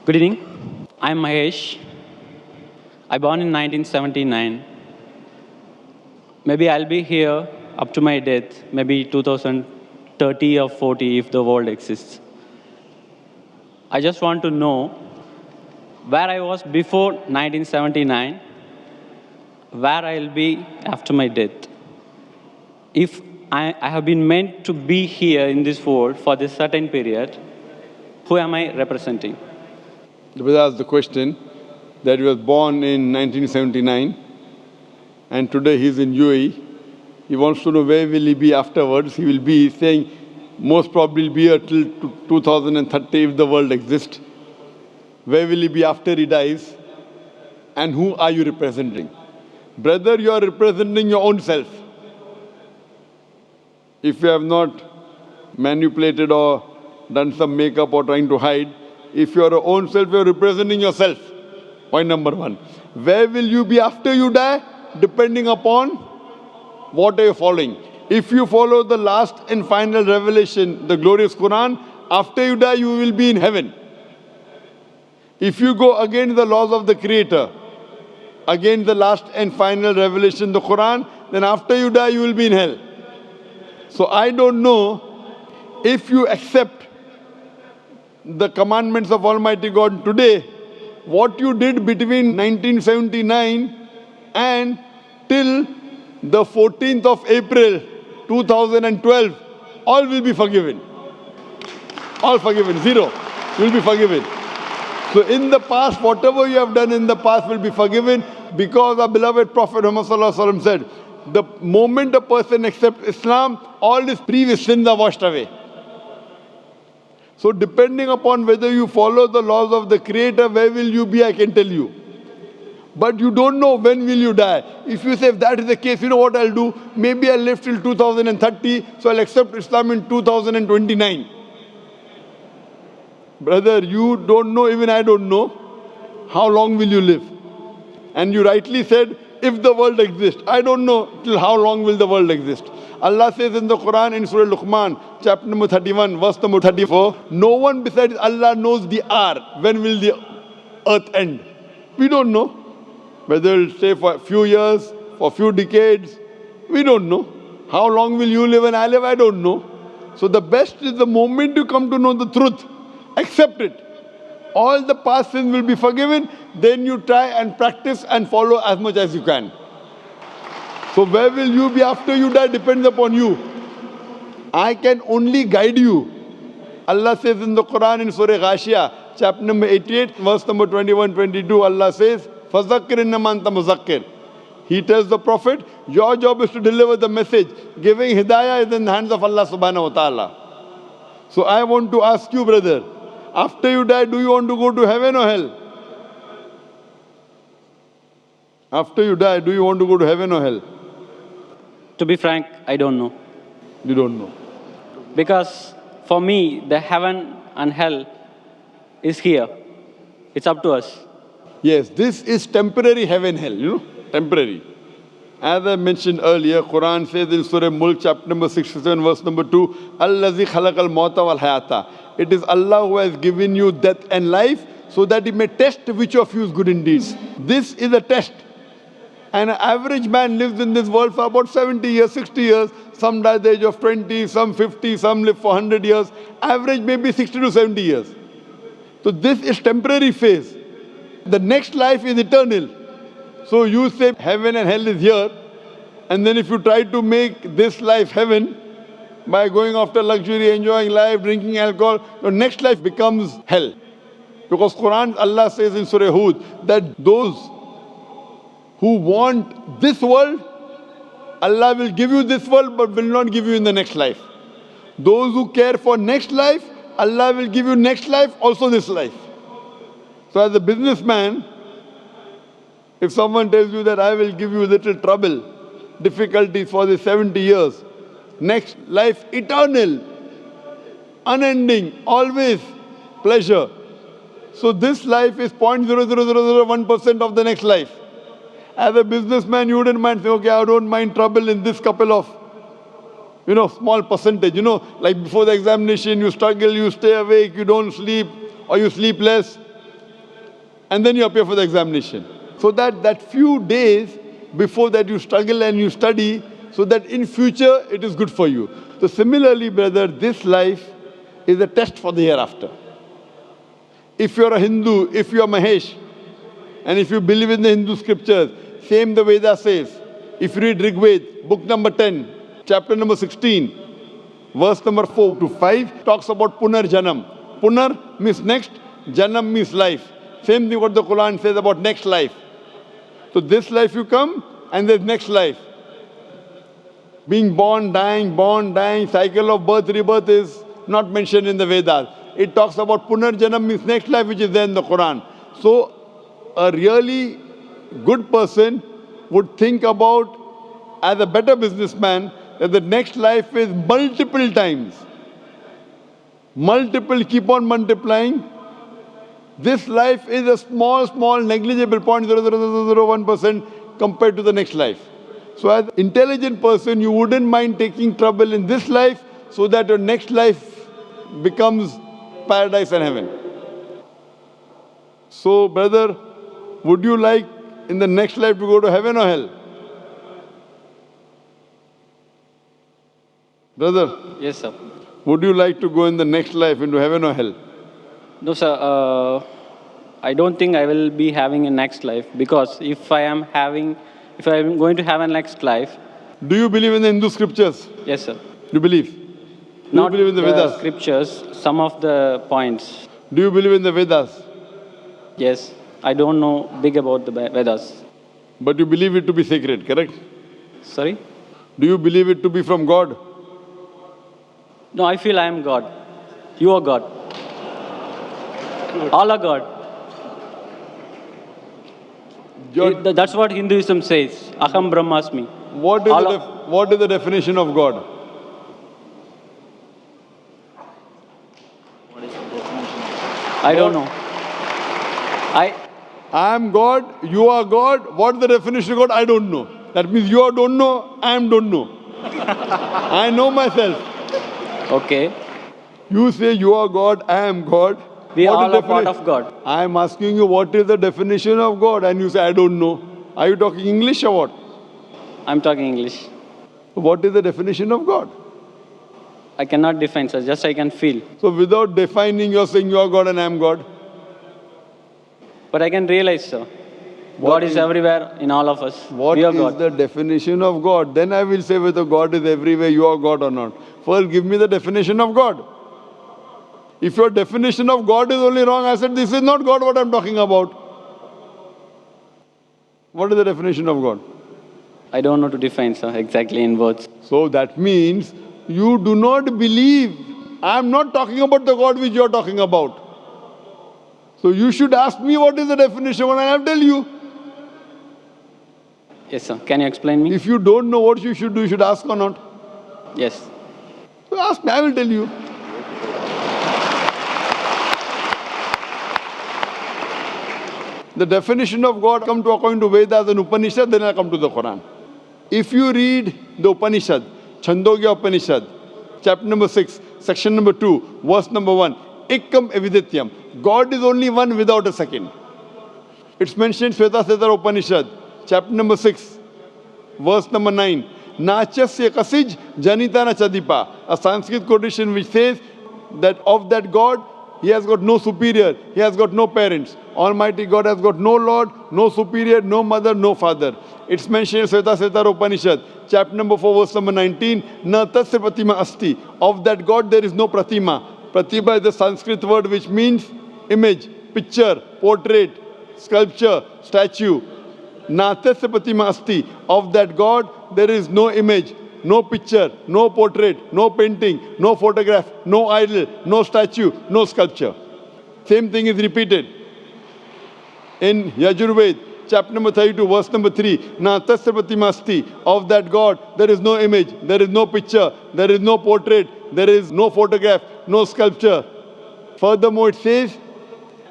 Good evening. I'm Mahesh. I born in 1979. Maybe I'll be here up to my death, maybe 2030 or 40 if the world exists. I just want to know where I was before 1979, where I'll be after my death. If I have been meant to be here in this world for this certain period, who am I representing? The brother asked the question that he was born in 1979 and today he's in UAE. He wants to know where will he be afterwards. He will be saying most probably be here till 2030 if the world exists. Where will he be after he dies? And who are you representing? Brother, you are representing your own self. If you have not manipulated or done some makeup or trying to hide, if you are your own self, you are representing yourself. Point number one. Where will you be after you die? Depending upon what are you following. If you follow the last and final revelation, the glorious Qur'an, after you die, you will be in heaven. If you go against the laws of the Creator, against the last and final revelation, the Qur'an, then after you die, you will be in hell. So I don't know if you accept the commandments of Almighty God today, what you did between 1979 and till the 14th of April 2012, all will be forgiven. All forgiven, zero will be forgiven. So in the past, whatever you have done in the past will be forgiven because our beloved Prophet Muhammad said, the moment a person accepts Islam, all his previous sins are washed away. So depending upon whether you follow the laws of the Creator, where will you be, I can tell you. But you don't know when will you die. If you say, if that is the case, you know what I'll do? Maybe I'll live till 2030, so I'll accept Islam in 2029. Brother, you don't know, even I don't know, how long will you live? And you rightly said, if the world exists. I don't know till how long will the world exist. Allah says in the Quran in Surah Luqman, chapter number 31, verse number 34, no one besides Allah knows the hour. When will the earth end? We don't know. Whether it'll stay for a few years, for a few decades, we don't know. How long will you live and I live? I don't know. So the best is the moment you come to know the truth, accept it. All the past sins will be forgiven, then you try and practice and follow as much as you can. So where will you be after you die depends upon you. I can only guide you. Allah says in the Quran in Surah Ghashiyah, chapter number 88, verse number 21-22, Allah says, فَذَكِّرْ إِنَّمَا أَنْتَ مُذَكِّرٌ. He tells the Prophet, your job is to deliver the message. Giving hidayah is in the hands of Allah subhanahu wa ta'ala. So I want to ask you, brother, after you die, do you want to go to heaven or hell? After you die, do you want to go to heaven or hell? To be frank, I don't know. You don't know. Because for me, the heaven and hell is here. It's up to us. Yes, this is temporary heaven, hell, temporary. As I mentioned earlier, Quran says in Surah Mulk, chapter number 67, verse number 2, Allazi khalaqal mauta wal hayata. It is Allah who has given you death and life so that He may test which of you is good in deeds. This is a test. And an average man lives in this world for about 70 years, 60 years. Some die at the age of 20, some 50, some live for 100 years. Average maybe 60 to 70 years. So this is temporary phase. The next life is eternal. So you say heaven and hell is here. And then if you try to make this life heaven by going after luxury, enjoying life, drinking alcohol, your next life becomes hell. Because Quran, Allah says in Surah Hud that those who want this world, Allah will give you this world but will not give you in the next life. Those who care for next life, Allah will give you next life, also this life. So as a businessman, if someone tells you that I will give you little trouble, difficulties for the 70 years, next life eternal, unending, always pleasure. So this life is 0.00001% of the next life. As a businessman, you wouldn't mind saying, okay, I don't mind trouble in this couple of, small percentage. Like before the examination, you struggle, you stay awake, you don't sleep, or you sleep less. and then you appear for the examination. So that few days before that you struggle and you study, so that in future it is good for you. So similarly, brother, this life is a test for the hereafter. If you're a Hindu, if you're Mahesh, and if you believe in the Hindu scriptures, same the Veda says. If you read Rigved, book number 10, chapter number 16, verse number 4 to 5, talks about Punar Janam. Punar means next, Janam means life. Same thing what the Qur'an says about next life. So this life you come, and there's next life. Being born, dying, cycle of birth, rebirth is not mentioned in the Vedas. It talks about Punar Janam means next life, which is there in the Quran. So a really good person would think about, as a better businessman, that the next life is multiple times. Multiple, keep on multiplying. This life is a small, negligible 0.00001% compared to the next life. So as an intelligent person, you wouldn't mind taking trouble in this life so that your next life becomes paradise and heaven. So, brother, would you like in the next life to go to heaven or hell? Brother? Yes, sir. Would you like to go in the next life into heaven or hell? No, sir. I don't think I will be having a next life, because if I am going to have a next life. Do you believe in the Hindu scriptures? Yes, sir. You believe? Do Not you believe in the Vedas? Scriptures, some of the points. Do you believe in the Vedas? Yes. I don't know big about the Vedas. But you believe it to be sacred, correct? Sorry? Do you believe it to be from God? No, I feel I am God. You are God. All are God. That's what Hinduism says. Aham Brahmasmi. What is the definition of God? I don't know. I am God, you are God. What is the definition of God? I don't know. That means you are don't know, I am don't know. I know myself. Okay. You say you are God, I am God. We all are part of God. I am asking you what is the definition of God, and you say I don't know. Are you talking English or what? I'm talking English. What is the definition of God? I cannot define, sir. Just I can feel. So without defining, you're saying you are God and I am God? But I can realize, sir. God is everywhere in all of us. What we are is God. the definition of God? Then I will say whether God is everywhere, you are God or not. First, give me the definition of God. If your definition of God is only wrong, I said, this is not God what I'm talking about. What is the definition of God? I don't know to define, sir, exactly in words. So that means you do not believe. I'm not talking about the God which you're talking about. So you should ask me what is the definition and I'll tell you. Yes, sir. Can you explain me? If you don't know what you should do, you should ask or not. Yes. So ask me, I will tell you. The definition of God come to according to Vedas and Upanishad, then I come to the Quran. If you read the Upanishad, Chandogya Upanishad, chapter number 6, section number 2, verse number 1, Ekam Evidityam. God is only one without a second. It's mentioned in Shweta Upanishad, chapter number 6, verse number 9. Nachasya kasij janita na chadipa. A Sanskrit quotation which says that of that God, he has got no superior, he has got no parents. Almighty God has got no Lord, no superior, no mother, no father. It's mentioned in Shweta Upanishad, chapter number 4, verse number 19. Na tasya pratima asti. Of that God there is no pratima. Pratima is the Sanskrit word which means image, picture, portrait, sculpture, statue. Na tasya pratima asti. Of that God there is no image, no picture, no portrait, no painting, no photograph, no idol, no statue, no sculpture. Same thing is repeated in Yajurved, chapter number 32, verse number 3. Na tasya pratima asti. Of that God there is no image, there is no picture, there is no portrait, there is no photograph, no sculpture. Furthermore, it says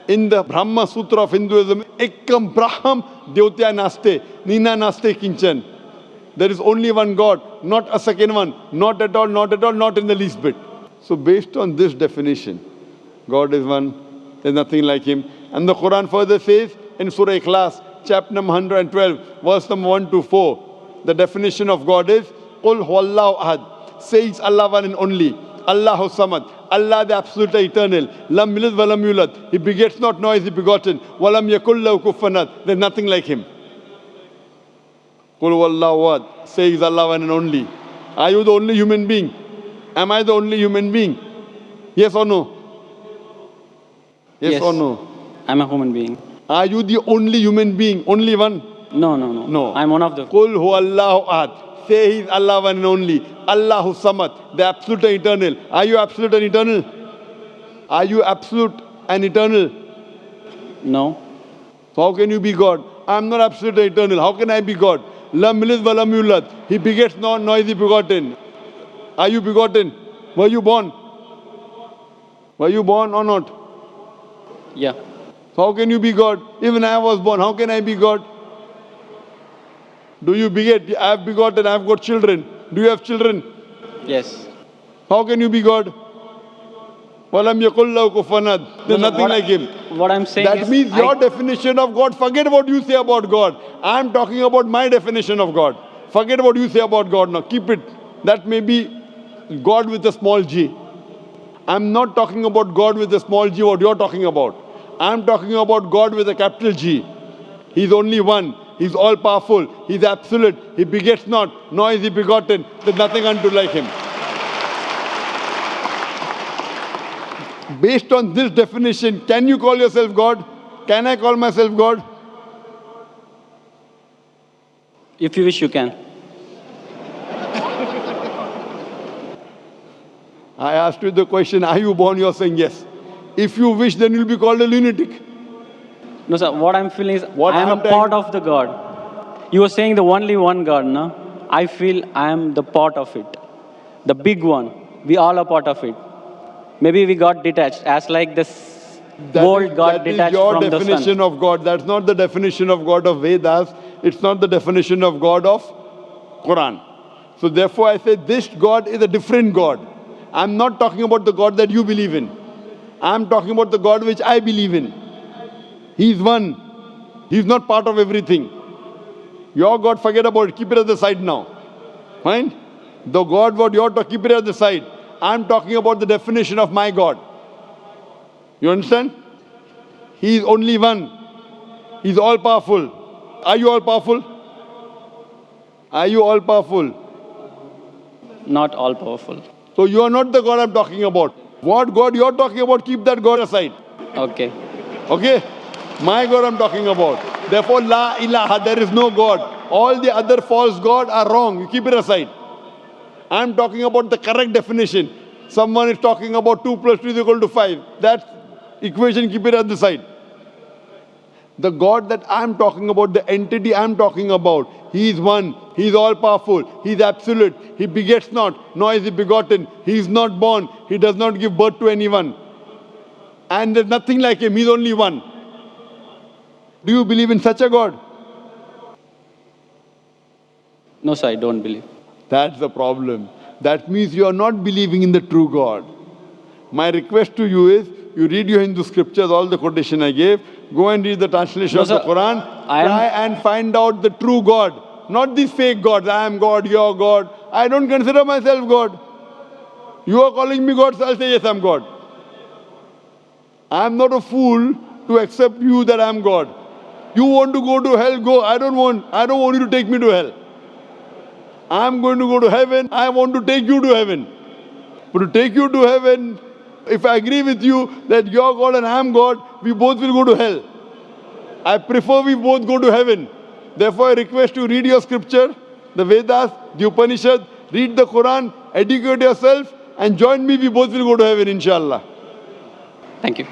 in the Brahma Sutra of Hinduism, Ekam Braham Deotya Naste, Nina Naste Kinchan. There is only one God, not a second one, not at all, not at all, not in the least bit. So based on this definition, God is one, there's nothing like him. And the Quran further says in Surah Ikhlas, chapter number 112, verse number 1 to 4, the definition of God is, Qul huwallahu ahad. Says Allah one and only. Allahu samad. Allah the absolute eternal. Lam yalid wa lam yulad. He begets not, nor is he begotten. Wa lam yakul lahu kufuwan ahad. There's nothing like him. Qul huwallahu ahad. Says Allah one and only. Are you the only human being? Am I the only human being? Yes or no? Yes or no? I'm a human being. Are you the only human being? Only one? No. No. I'm one of the... Qul huwallahu ahad. Say He is Allah one and only. Allahu samad, the absolute and eternal. Are you absolute and eternal? Are you absolute and eternal? No. So how can you be God? I am not absolute and eternal. How can I be God? Lam yalid wa lam yulad. He begets not, nor is he begotten. Are you begotten? Were you born? Were you born or not? Yeah. So how can you be God? Even I was born. How can I be God? Do you beget? I have begotten. I have got children. Do you have children? Yes. How can you be God? Walam yakul lahu kufuwan ahad. There's nothing like him. What I'm saying That is... means your definition of God, forget what you say about God. I'm talking about my definition of God. Forget what you say about God now. Keep it. That may be God with a small g. I'm not talking about God with a small g, what you're talking about. I'm talking about God with a capital G. He's only one. He's all powerful. He's absolute. He begets not, nor is he begotten. There's nothing unto like him. Based on this definition, can you call yourself God? Can I call myself God? If you wish, you can. I asked you the question, are you born? You're saying yes. If you wish, then you'll be called a lunatic. No, sir. What I'm feeling is What I am a happened? part of the God. You were saying the only one God, no? I feel I am the part of it. The big one. We all are part of it. Maybe we got detached, as like this world got detached from the sun. That is your definition of God. That's not the definition of God of Vedas. It's not the definition of God of Qur'an. So therefore I say this God is a different God. I'm not talking about the God that you believe in. I'm talking about the God which I believe in. He's one. He's not part of everything. Your God, forget about it. Keep it at the side now. Fine? The God what you're talking, keep it at the side. I'm talking about the definition of my God. You understand? He is only one. He's all powerful. Are you all powerful? Are you all powerful? Not all powerful. So you are not the God I'm talking about. What God you're talking about, keep that God aside. Okay. Okay? My God I'm talking about. Therefore, La ilaha, there is no God. All the other false gods are wrong. You keep it aside. I'm talking about the correct definition. Someone is talking about 2 plus 2 is equal to 5. That equation, keep it at the side. The God that I'm talking about, the entity I'm talking about, He is one. He is all powerful. He is absolute. He begets not, nor is he begotten. He is not born. He does not give birth to anyone. And there's nothing like him. He's only one. Do you believe in such a God? No, sir, I don't believe. That's the problem. That means you are not believing in the true God. My request to you is, you read your Hindu scriptures, all the quotation I gave, go and read the translation No, of the sir, Quran, try and find out the true God. Not these fake gods, I am God, you are God. I don't consider myself God. You are calling me God, so I'll say yes, I'm God. I am not a fool to accept you that I am God. You want to go to hell, go. I don't want you to take me to hell. I'm going to go to heaven. I want to take you to heaven. But to take you to heaven, if I agree with you that you're God and I'm God, we both will go to hell. I prefer we both go to heaven. Therefore, I request you read your scripture, the Vedas, the Upanishad, read the Quran, educate yourself, and join me. We both will go to heaven, inshallah. Thank you.